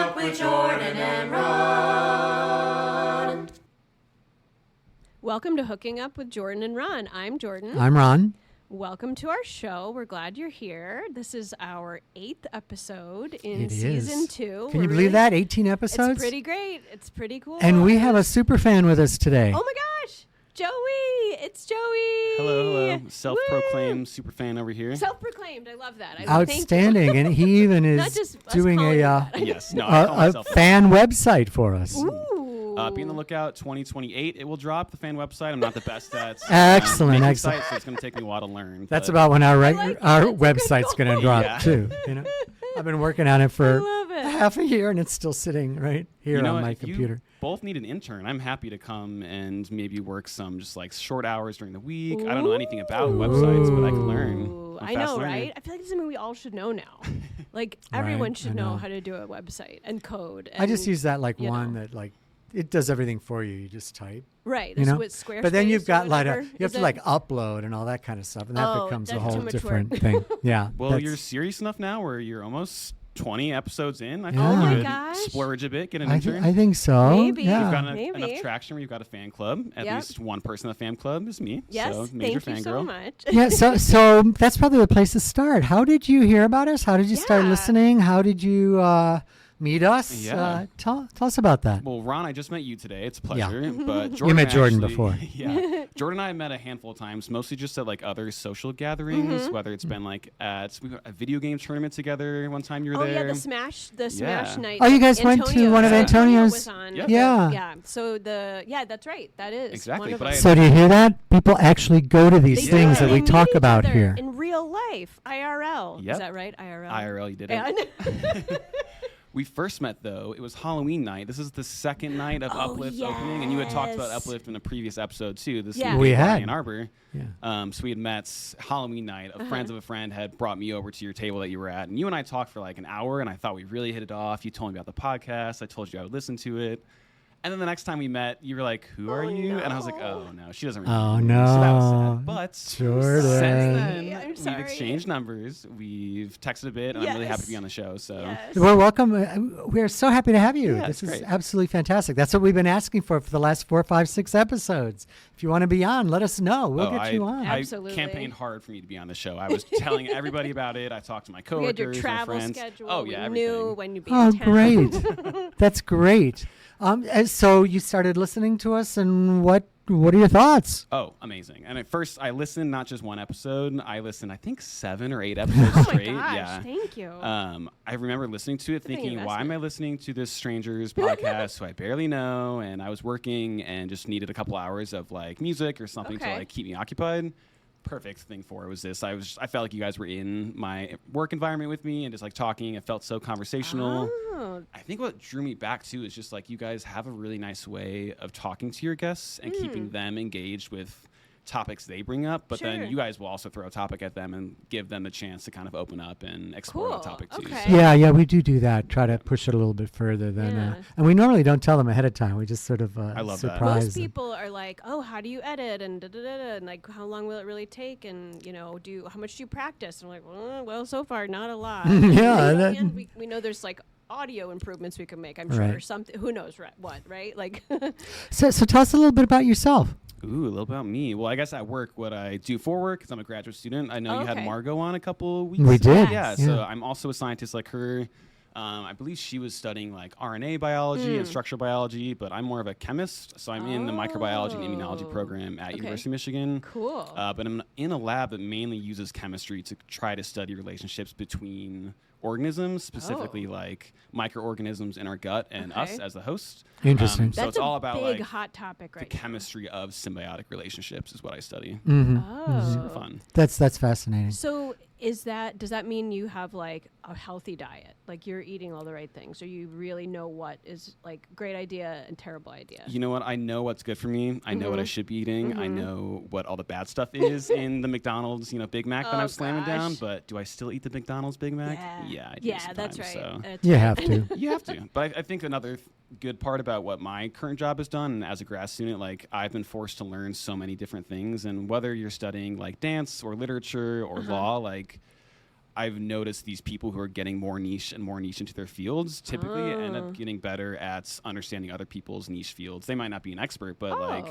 Up with Jordan and Ron. Welcome to Hooking Up with Jordan and Ron. I'm Jordan. I'm Ron. Welcome to our show. We're glad you're here. This is our 8th episode in It season is. 2. Can you believe that? 18 episodes? It's pretty great. It's pretty cool. And we have a super fan with us today. Oh my gosh, Joey! It's Joey. Hello. Self-proclaimed super fan over here. Self-proclaimed. I love that. Outstanding. And he even Not is just us doing calling a Yes. No, I call a myself fan website for us. Ooh. Be on the lookout. 2028, it will drop the fan website. I'm not the best at Excellent, making excellent. sites, so it's going to take me a while to learn. That's but about when our like it. our That's a good website's going to goal. drop Yeah. too. You know, I've been working on it for love it. half a year, and it's still sitting right here you know on what? my If computer. You both need an intern. I'm happy to come and maybe work some just like short hours during the week. I don't know anything about websites, but I can learn. Ooh, I'm I a fast know, learner. right? I feel like it's something we all should know now. Like Right, everyone I should know. know how to do a website and code. I just and- use that like you one know. that like it does everything for you. You just type. Right. You This know? with Squarespace. But then you've or got like whatever. you have Is to it- like upload and all that kind of stuff, and that Oh, becomes a that's whole too much different work. thing. Yeah. Well, that's- you're serious enough now where you're almost 20 episodes in. I feel Oh like my you could gosh. splurge a bit, get an I, intern. I think so. Maybe. Yeah. You've got Maybe. enough traction where you've got a fan club. At Yep. least one person in the fan club is me. Yes. So major Thank you so fangirl. much. Yeah, so that's probably the place to start. How did you hear about us? How did you start Yeah. listening? How did you meet us? Yeah. Tell us about that. Well, Ron, I just met you today. It's a Yeah. pleasure. But Jordan met Jordan actually- before. Yeah. Jordan and I met a handful of times, mostly just at like other social gatherings, Mm-hmm. whether it's been like at we were at a video game tournament together one time you were Oh there. yeah, the Smash night. Oh, you guys went to Antonio. one of Yeah. Antonio's- Was on. Yep. Yeah. Yeah. So that's right. That is Exactly, One of but them. I- So do you hear that? People actually go to these They things do. that we They talk meet each about other here. in real life, IRL. Yep. Is that right? IRL. IRL, you did it. And We first met though. It was Halloween night. This is the second night of Oh, Uplift opening, and you had talked about yes. Uplift in a previous episode too. This Yeah. week We in had. Ann Arbor. Yeah. So we had met Halloween night. Friends of a friend had brought me over to your table that you were at, and you and I talked for like an hour, and I thought we really hit it off. You told me about the podcast. I told you I would listen to it. And then the next time we met, you were like, "Who are you?" And I was like, "Oh no, she doesn't remember." Oh, me." So that was no. sad. But Jordan. since I'm then, sorry. we've exchanged numbers. We've texted a bit, and I'm really happy to be Yes. on the show. So. Yes. Well, welcome. We're so happy to have you. Yeah, This it's is great. absolutely fantastic. That's what we've been asking for the last 4, 5, 6 episodes. If you want to be on, let us know. We'll get you on. I Absolutely. campaigned hard for me to be on the show. I was telling everybody about it. I talked to my we coworkers, had your my travel friends. schedule. Oh we yeah, knew everything. when you'd be Oh, in town. great. That's great. And so you started listening to us, and what are your thoughts? Oh, amazing! And at first, I listened not just one episode. I listened, I think 7 or 8 episodes Oh my straight. gosh! Yeah. Thank you. I remember listening to it, Good thing thinking, "Why am I investment. listening to this stranger's podcast who I barely know?" And I was working and just needed a couple hours of like music or something to Okay. like keep me occupied. Perfect thing for it was this. I felt like you guys were in my work environment with me and just like talking. It felt so conversational. Oh, I think what drew me back too is just like you guys have a really nice way of talking to your guests and keeping them engaged with topics they bring up, but Sure. then you guys will also throw a topic at them and give them the chance to kind of open up and explore Cool. the topic too. Okay. So- Yeah, we do that. Try to push it a little bit further than, Yeah. and we normally don't tell them ahead of time. We just sort of I love that. surprise most them. people are like, "Oh, how do you edit?" and da da da da, and like, "How long will it really take?" And how much do you practice? And I'm like, well, so far not a lot. Yeah, And then that- and we know there's like audio improvements we can make. I'm sure Right. or something. Who knows what? Right? Like, So tell us a little bit about yourself. Ooh, a little about me. Well, I guess at work, what I do for work, because I'm a graduate student. I know you had Okay. Margot on a couple weeks We ago. did. Yeah, Yes. so Yeah. I'm also a scientist like her. I believe she was studying like RNA biology and structural biology, but I'm more of a chemist. So I'm in the microbiology and immunology Oh. program at Okay. University of Michigan. cool. But I'm in a lab that mainly uses chemistry to try to study relationships between organisms, specifically Oh. like microorganisms in our gut and Okay. us as the host. Interesting. So That's it's a all about big like hot topic the right now. chemistry of symbiotic relationships is what I study. Mm-hmm. Oh. Super fun. That's fascinating. So does that mean you have like a healthy diet? Like you're eating all the right things, or you really know what is like great idea and terrible idea? You know what? I know what's good for me. I know what I Mm-hmm. should be eating. I know what all the bad stuff is in the McDonald's, Big Mac that Oh, I'm slamming down. gosh. But do I still eat the McDonald's Big Mac? Yeah, I do Yeah, that's right. sometimes, so. That's You right. have to. You have to. But I think another good part about what my current job has done, and as a grad student, like I've been forced to learn so many different things. And whether you're studying like dance or literature or law, like I've noticed these people who are getting more niche and more niche into their fields typically end up getting better at understanding other people's niche fields. They might not be an expert, but like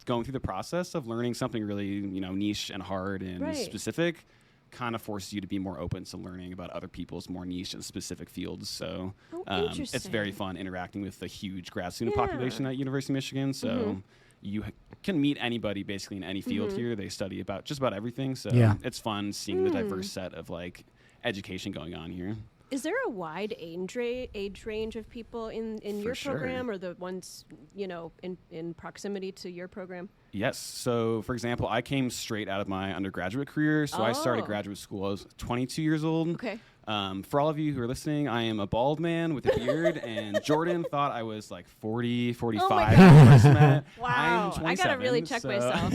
going through the process of learning something really, niche and hard and specific kind of forces you to be more open to learning about other people's more niche and specific fields. So it's very fun interacting with the huge grad student population at University of Michigan. So you can meet anybody basically in any field here. They study about just about everything. So it's fun seeing the diverse set of like education going on here. Is there a wide age range of people in your program, or the ones in proximity to your program? Yes. So, for example, I came straight out of my undergraduate career. So I started graduate school. I was 22 years old. Okay. For all of you who are listening, I am a bald man with a beard, and Jordan thought I was like 40, 45. Oh my when we first met. Wow. I'm 27, I gotta really check myself.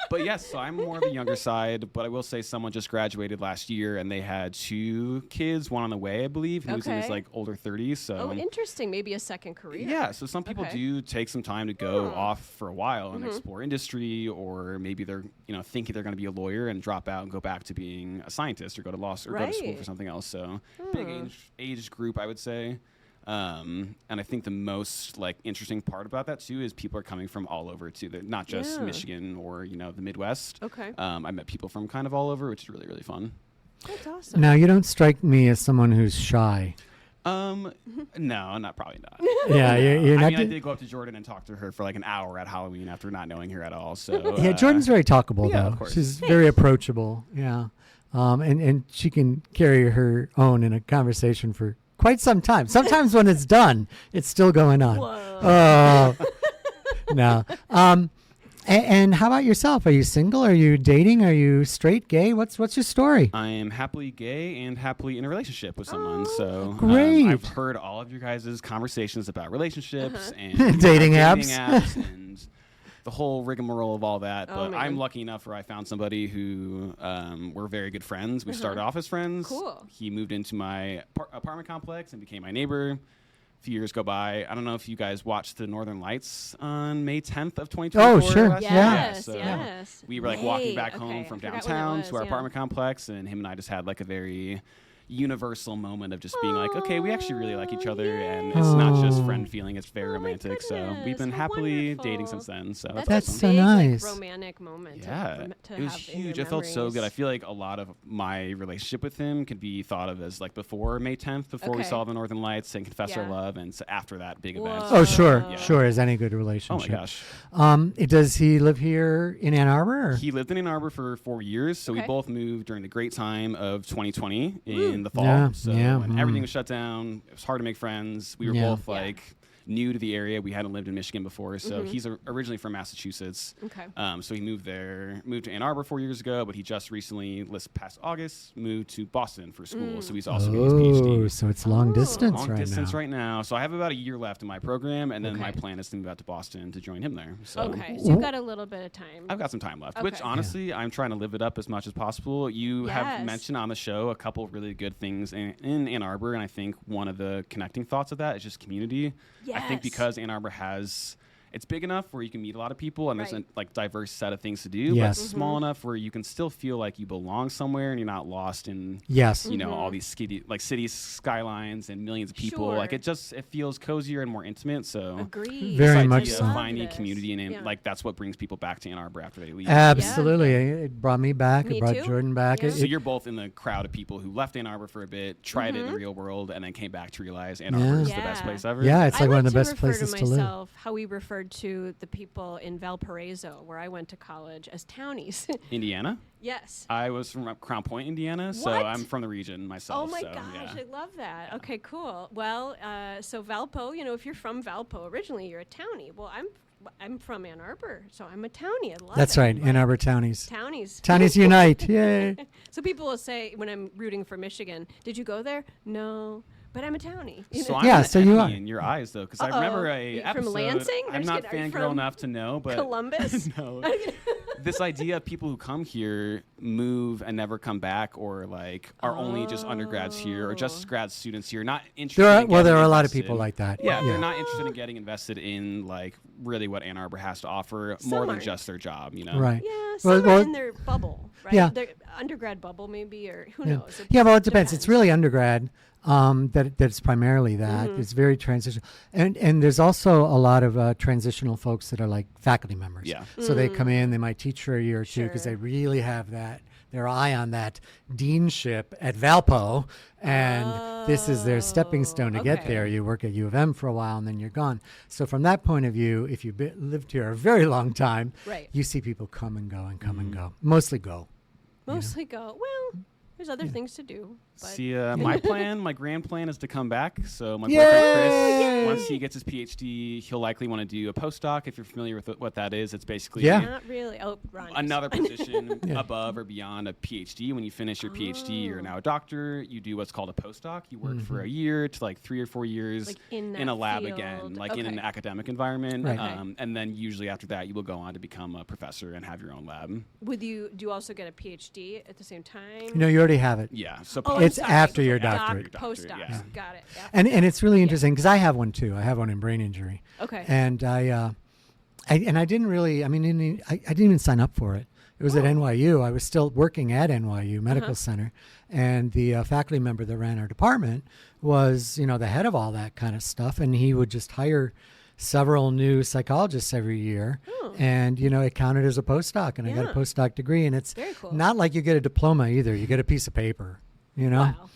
But yes, so I'm more of the younger side, but I will say someone just graduated last year and they had 2 kids, one on the way, I believe, who's in his like older 30s. So interesting. Maybe a second career. Yeah, so some people do take some time to go off for a while and explore industry, or maybe they're, thinking they're going to be a lawyer and drop out and go back to being a scientist or go to law or go to school for something else. So big age group, I would say. And I think the most like interesting part about that too is people are coming from all over too. They're not just Michigan or the Midwest. Okay. I met people from kind of all over, which is really, really fun. That's awesome. Now, you don't strike me as someone who's shy. No, probably not. Yeah, you're not. I did go up to Jordan and talk to her for like an hour at Halloween after not knowing her at all. So yeah, Jordan's very talkable though. Of course. She's very approachable. Yeah, and she can carry her own in a conversation for quite some time. Sometimes when it's done, it's still going on. Whoa. Oh, no. And how about yourself? Are you single? Are you dating? Are you straight, gay? What's your story? I am happily gay and happily in a relationship with someone. So great. I've heard all of your guys' conversations about relationships and dating apps and the whole rigmarole of all that. But I'm lucky enough where I found somebody who we're very good friends. We started off as friends. Cool. He moved into my apartment complex and became my neighbor. Few years go by. I don't know if you guys watched the Northern Lights on May 10th of 2024. Oh, sure. Yes, so yes. we were like walking back home from downtown to our apartment complex, and him and I just had like a very universal moment of just being like, okay, we actually really like each other, and it's not just friend feeling, it's very romantic. So we've been happily dating since then. So that's awesome. so Big, nice. Like, romantic moment. Yeah, to it was have huge. In It felt so memories. good. I feel like a lot of my relationship with him could be thought of as like before May 10th, before we saw the Northern Lights and confessed our love, and so after that big event. Oh, sure, Yeah. sure, as any good Oh relationship. my gosh. Does he live here in Ann Arbor? Or? He lived in Ann Arbor for 4 years, so we both moved during the great time of 2020 in the fall. Yeah, So when everything was shut down, it was hard to make friends. We were both like new to the area. We hadn't lived in Michigan before, so he's originally from Massachusetts. Okay. So he moved to Ann Arbor 4 years ago, but he just recently, this past August, moved to Boston for school. So he's also getting his PhD. So it's long distance Long right distance now. right now. So I have about a year left in my program, and then my plan is to move out to Boston to join him there. So Okay, so you've got a little bit of time. I've got some time left, Okay. which honestly, I'm trying to live it up as much as possible. You have Yes. mentioned on the show a couple really good things in Ann Arbor, and I think one of the connecting thoughts of that is just community. I think Yes. because Ann Arbor it's big enough where you can meet a lot of people and there's a like diverse set of things to do, Yes. but it's small enough where you can still feel like you belong somewhere and you're not lost in Yes. all these city skylines and millions of people. Sure. Like it feels cozier and more intimate. So Agreed. Very this much idea so. of finding This. community and Yeah. like that's what brings people back to Ann Arbor after they leave. Absolutely. It brought me back. Me it brought too. Jordan back. Yeah. It- So you're both in the crowd of people who left Ann Arbor for a bit, tried it in the real world, and then came back to realize Ann Arbor is the best Yeah. place ever. yeah, it's I like one of the to best refer places to to live. myself how we referred to the people in Valparaiso, where I went to college, as townies. Indiana? Yes. I was from Crown Point, Indiana, so What? I'm from the region myself. Oh my so, gosh, yeah. I love that. Okay, cool. Well, so Valpo, if you're from Valpo originally, you're a townie. Well, I'm from Ann Arbor, so I'm a townie. I love That's it. right. Like, Ann Arbor Townies. Townies. Townies unite. Yay. So people will say when I'm rooting for Michigan, did you go there? No, but I'm a townie. So I'm Yeah, an so you enemy are. in your eyes, though, because I Uh-oh. remember a You from episode. Lansing? I'm I'm not just kidding. Are you fangirl from enough to know, but Columbus? no. this idea of people who come here move and never come back, or like are only just undergrads here or just grad students here, not interested. There are a lot of people like that. Yeah, they're not interested in getting invested in like really what Ann Arbor has to offer more than just their job, you know? Right. Yeah, some are in their bubble, right? Yeah. Their undergrad bubble maybe, or who knows? Well, it depends. It's really undergrad. That's primarily that. It's very transitional, and there's also a lot of transitional folks that are like faculty members. Yeah. So they come in, they might teach for a year or two because they really have their eye on that deanship at Valpo, and this is their stepping stone to get there. You work at U of M for a while, and then you're gone. So from that point of view, if you've lived here a very long time, you see people come and go and come and go. Mostly go. Mostly go. Well, there's other things to do. But See, my grand plan is to come back. So my boyfriend Chris, once he gets his PhD, he'll likely want to do a postdoc. If you're familiar with what that is, it's basically not really. Oh, Ron. another position above or beyond a PhD. When you finish your PhD, you're now a doctor. You do what's called a postdoc. You work for a year to like 3 or 4 years Like in a lab field. again, like in an academic environment. And then usually after that, you will go on to become a professor and have your own lab. Do you also get a PhD at the same time? No, you already have it. Yeah. So it's after your doctorate. Postdocs. Yeah. Got it. And it's really interesting because I have one too. I have one in brain injury. Okay. And I didn't really. I mean, I didn't even sign up for it. It was at NYU. I was still working at NYU Medical Center, and the faculty member that ran our department was, the head of all that kind of stuff, and he would just hire several new psychologists every year, and it counted as a postdoc, and I got a postdoc degree, and it's very cool. not like you get a diploma either. You get a piece of paper. Wow.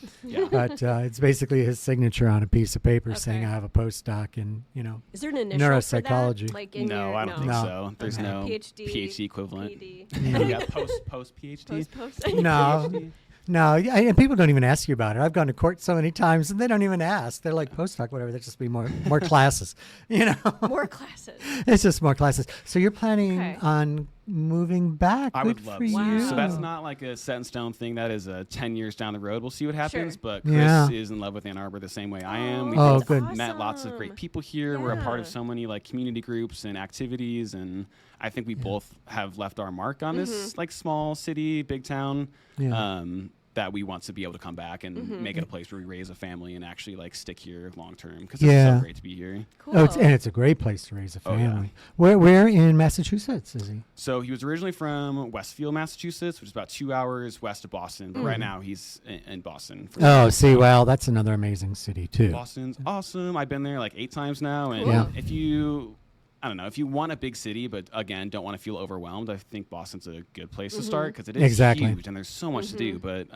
But it's basically his signature on a piece of paper saying I have a postdoc in, Is there an initial neuropsychology. for that? Like in No, I don't think No. so. There's no PhD equivalent. PD. Yeah, post PhD. Post. No. No, and people don't even ask you about it. I've gone to court so many times, and they don't even ask. They're like, postdoc, whatever. There'll just be more classes, More classes. It's just more classes. So you're planning on moving back? I Good would love for to. you. So that's not like a set in stone thing. That is 10 years down the road. We'll see what happens. Sure. But Chris is in love with Ann Arbor the same way I am. We Oh, both good. met lots of great people here. We're a part of so many like community groups and activities, and I think we both have left our mark on this like small city, big town. That we want to be able to come back and make it a place where we raise a family and actually like stick here long term, because it's so great to be here. Cool. It's a great place to raise a family. Where in Massachusetts is he? So he was originally from Westfield, Massachusetts, which is about 2 hours west of Boston. But right now he's in Boston. Well, that's another amazing city too. Boston's awesome. I've been there like 8 times now. And if you want a big city, but again, don't want to feel overwhelmed, I think Boston's a good place to start, because it is huge and there's so much to do. But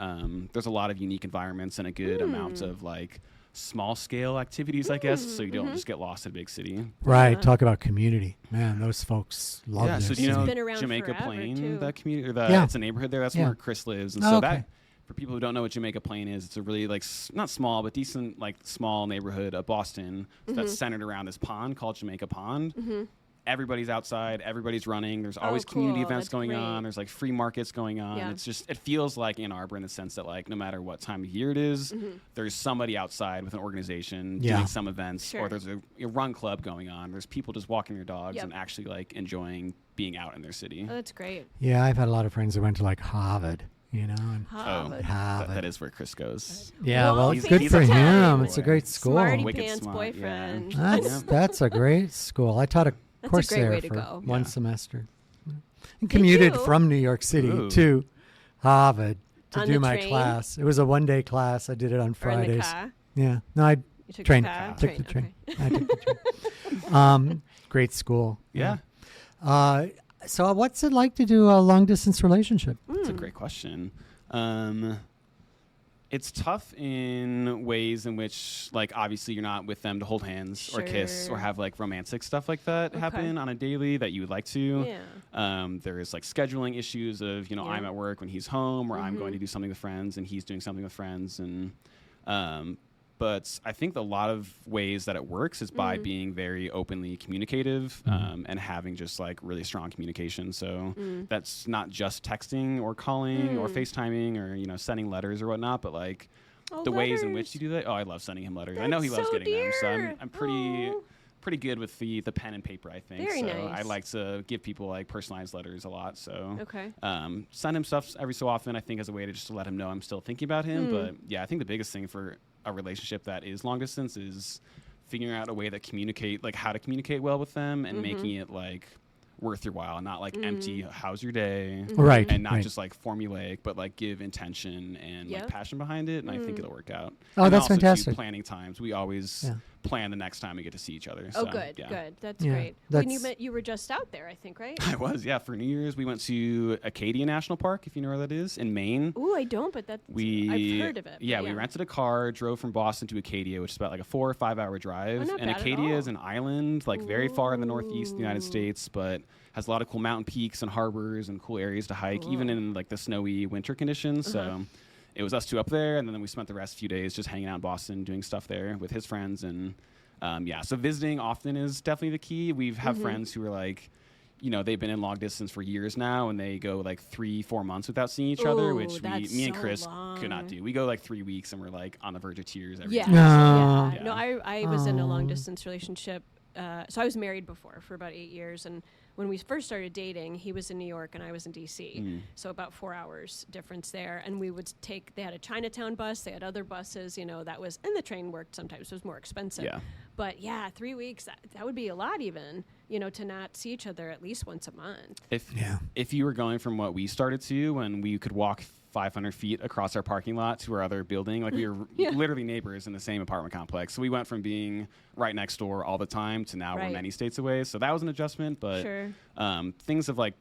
there's a lot of unique environments and a good amount of like small scale activities, I guess, so you don't just get lost in a big city. Right. Talk about community. Man, those folks love Yeah, this. so do you know been around Jamaica forever, Plain, too. that community, or it's a neighborhood there. That's where Chris lives, and that, for people who don't know what Jamaica Plain is, it's a really like not small but decent like small neighborhood of Boston that's centered around this pond called Jamaica Pond. Everybody's outside, everybody's running. There's always community events going on. There's like free markets going on. It feels like Ann Arbor in the sense that like no matter what time of year it is, there's somebody outside with an organization doing some events, or there's a run club going on. There's people just walking their dogs and actually like enjoying being out in their city. Oh, that's great. Yeah, I've had a lot of friends that went to like Harvard. And Harvard. That is where Chris goes. Yeah, well, he's good for him. It's a great school. Smarty Wicked pants smart, boyfriend. That's a great school. I taught a course great there way to for go. one semester. And commuted from New York City to Harvard to On do the my train? class. It was a one-day class. I did it on Or in the Fridays. car? Yeah. No, I You took trained. the car? Took the train. Okay. I took the train. Great school. Yeah. So what's it like to do a long-distance relationship? That's a great question. It's tough in ways in which, like, obviously you're not with them to hold hands or kiss or have, like, romantic stuff like that happen on a daily that you would like to. Yeah. There is, like, scheduling issues of, I'm at work when he's home, or I'm going to do something with friends and he's doing something with friends. And but I think a lot of ways that it works is by being very openly communicative and having just, like, really strong communication. So that's not just texting or calling or FaceTiming or, sending letters or whatnot, but, like, the ways in which you do that. Oh, I love sending him letters. I know he loves getting them. So I'm pretty pretty good with the pen and paper, I think. Very so nice. I like to give people like personalized letters a lot. So Okay. send him stuff every so often, I think, as a way to just to let him know I'm still thinking about him. But yeah, I think the biggest thing for a relationship that is long distance is figuring out a way that how to communicate well with them and making it like worth your while, not like empty, how's your day? Right. And not right. just like formulaic, but like give intention and Yep. like passion behind it. And I think it'll work out. Oh, And that's also, too, fantastic. planning times. We always plan the next time we get to see each other. Oh, So, good, yeah. good. That's Yeah, great. When you that's- you were just out there, I think, right? I was, yeah. For New Year's, we went to Acadia National Park, if you know where that is, in Maine. Ooh, I don't, but I've heard of it. but Yeah, we rented a car, drove from Boston to Acadia, which is about like a 4 or 5 hour drive. not And bad at Acadia is all. an island, like very far in the northeast of the United Ooh. States, but has a lot of cool mountain peaks and harbors and cool areas to hike, even in like the snowy winter conditions. So it was us two up there, and then we spent the rest few days just hanging out in Boston, doing stuff there with his friends. And yeah, so visiting often is definitely the key. We've have friends who are like, you know, they've been in long distance for years now, and they go like 3-4 months without seeing each other, Ooh, which that's me and so Chris long. could not do. We go like 3 weeks, and we're like on the verge of tears every Yeah. time. No. Yeah. No, I was in a long distance relationship. So I was married before for about 8 years, and when we first started dating, he was in New York and I was in DC. So about 4 hours difference there. And we would they had a Chinatown bus, they had other buses, you know, and the train worked sometimes, it was more expensive. Yeah. But yeah, 3 weeks, that would be a lot even, you know, to not see each other at least once a month. If you were going from what we started to, when we could walk 500 feet across our parking lot to our other building, like we were literally neighbors in the same apartment complex. So we went from being right next door all the time to now we're Right. many states away. So that was an adjustment, but Sure. things have like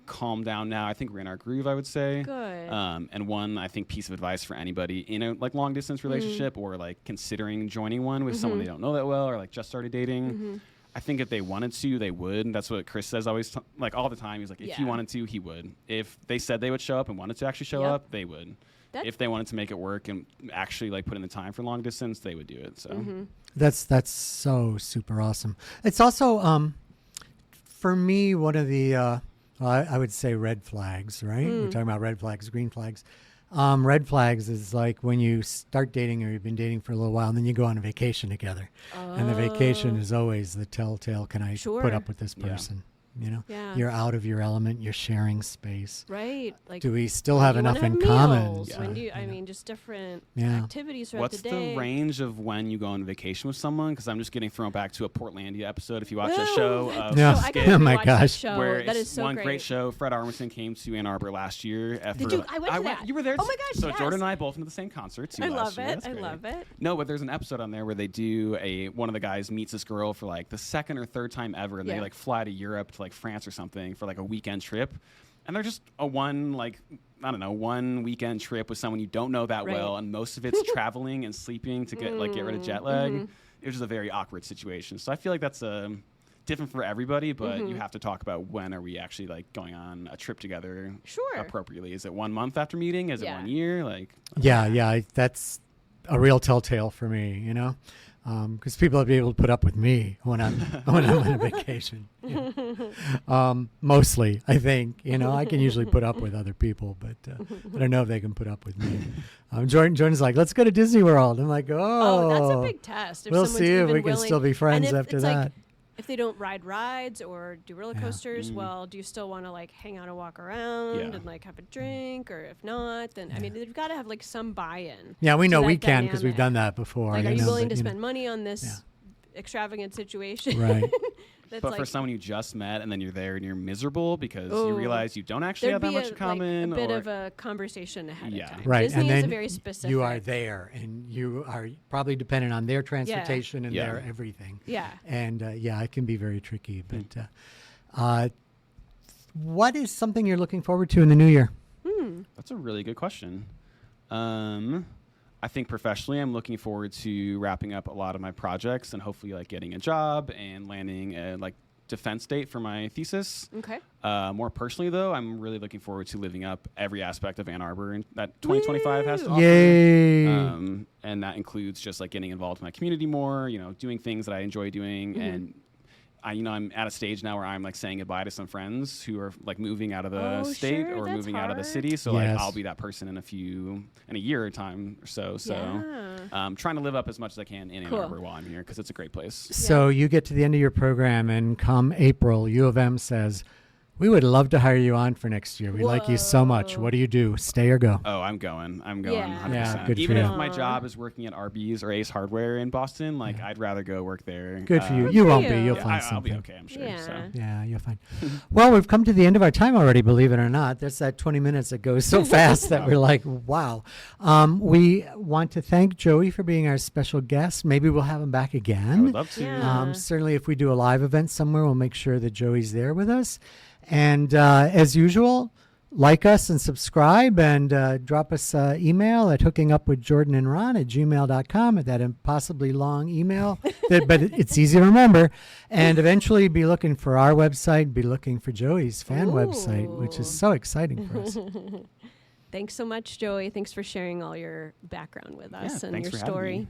calmed down now. I think we're in our groove, I would say. Good. And one, I think, piece of advice for anybody in a like long distance relationship or like considering joining one with someone they don't know that well or like just started dating. I think if they wanted to, they would. That's what Chris says always, like all the time. He's like, if he Yeah. wanted to, he would. If they said they would show up and wanted to actually show Yep. up, they would. If they wanted to make it work and actually like put in the time for long distance, they would do it. So That's so super awesome. It's also for me one of the I would say red flags, right? We're talking about red flags, green flags. Red flags is like when you start dating or you've been dating for a little while and then you go on a vacation together. And the vacation is always the telltale, can I Sure. put up with this Yeah. person? You know, Yeah. you're out of your element, you're sharing space. Right. Like, Do we still have you enough wanna in have common? meals? Yeah. When do you, I mean, just different Yeah. activities throughout what's the day. the range of when you go on vacation with someone? Because I'm just getting thrown back to a Portlandia episode. If you watch that No. show, Yeah. So I Skid, gotta Oh my rewatch that gosh. show. where That it's is so one great show. Fred Armisen came to Ann Arbor last year. Did you? I went to that. You were there. Oh my gosh, So yes. Jordan and I both went to the same concert too. I last love year. it. That's I great. love it. No, but there's an episode on there where they do one of the guys meets this girl for like the second or third time ever, and they Yeah. like fly to Europe to like France or something for like a weekend trip. And they're just one weekend trip with someone you don't know that Right. well, and most of it's traveling and sleeping to get rid of jet lag. It was just a very awkward situation. So I feel like that's different for everybody, but you have to talk about when are we actually like going on a trip together Sure. appropriately. Is it 1 month after meeting? Is it Yeah. 1 year? Like Yeah, that's a real telltale for me, you know, because people will be able to put up with me when I'm when I'm on a vacation. You know. Mostly, I think, you know, I can usually put up with other people, but I don't know if they can put up with me. Jordan's like, let's go to Disney World. I'm like, Oh, that's a big test. If we'll someone's see if even we can willing- still be friends and if after it's like, that. if they don't ride rides or do roller Yeah. coasters, well, do you still want to like hang out and walk around Yeah. and like have a drink? Or if not, then I mean, they've got to have like some buy-in. Yeah, we know to we that can because we've dynamic. done that before. Like, are you you know, willing but, to you know. spend money on this extravagant situation? Right. That's but like, for someone you just met and then you're there and you're miserable because you Ooh. realize you don't actually there'd have that be much in common. like, a bit or of a conversation ahead Yeah. of time. Right, Disney and is then a very specific. you are there, and you are probably dependent on their transportation and Yeah. their everything. Yeah. And yeah, it can be very tricky. But what is something you're looking forward to in the new year? That's a really good question. I think professionally, I'm looking forward to wrapping up a lot of my projects and hopefully like getting a job and landing a like defense date for my thesis. Okay. More personally, though, I'm really looking forward to living up every aspect of Ann Arbor and that 2025 has to offer. Yay! And that includes just like getting involved in my community more, you know, doing things that I enjoy doing. And I'm at a stage now where I'm like saying goodbye to some friends who are like moving out of the state or that's moving out of the hard. city. So Yes. like I'll be that person in a year or time or so. So trying to live up as much as I can in Ann Arbor while I'm here because it's a great place. So you get to the end of your program, and come April, U of M says, we would love to hire you on for next year. We like you so much. What do you do? Stay or go? Oh, I'm going. Yeah. 100%. Yeah, good for Even you. if my job is working at Arby's or Ace Hardware in Boston, like I'd rather go work there. Good for you. Good You for won't be. you. You'll Yeah, find I'll something. be okay, I'm sure. Yeah. So. Yeah, you're fine. Well, we've come to the end of our time already, believe it or not. There's that 20 minutes that goes so fast that we're like, wow. We want to thank Joey for being our special guest. Maybe we'll have him back I again. would love to. Yeah. Certainly, if we do a live event somewhere, we'll make sure that Joey's there with us. And as usual, like us and subscribe, and drop us email at hookingupwithjordanandron@gmail.com, at that impossibly long email, but it's easy to remember. And eventually be looking for our website, be looking for Joey's fan website, which is so exciting for us. Thanks so much, Joey. Thanks for sharing all your background with us and thanks your for having story. me.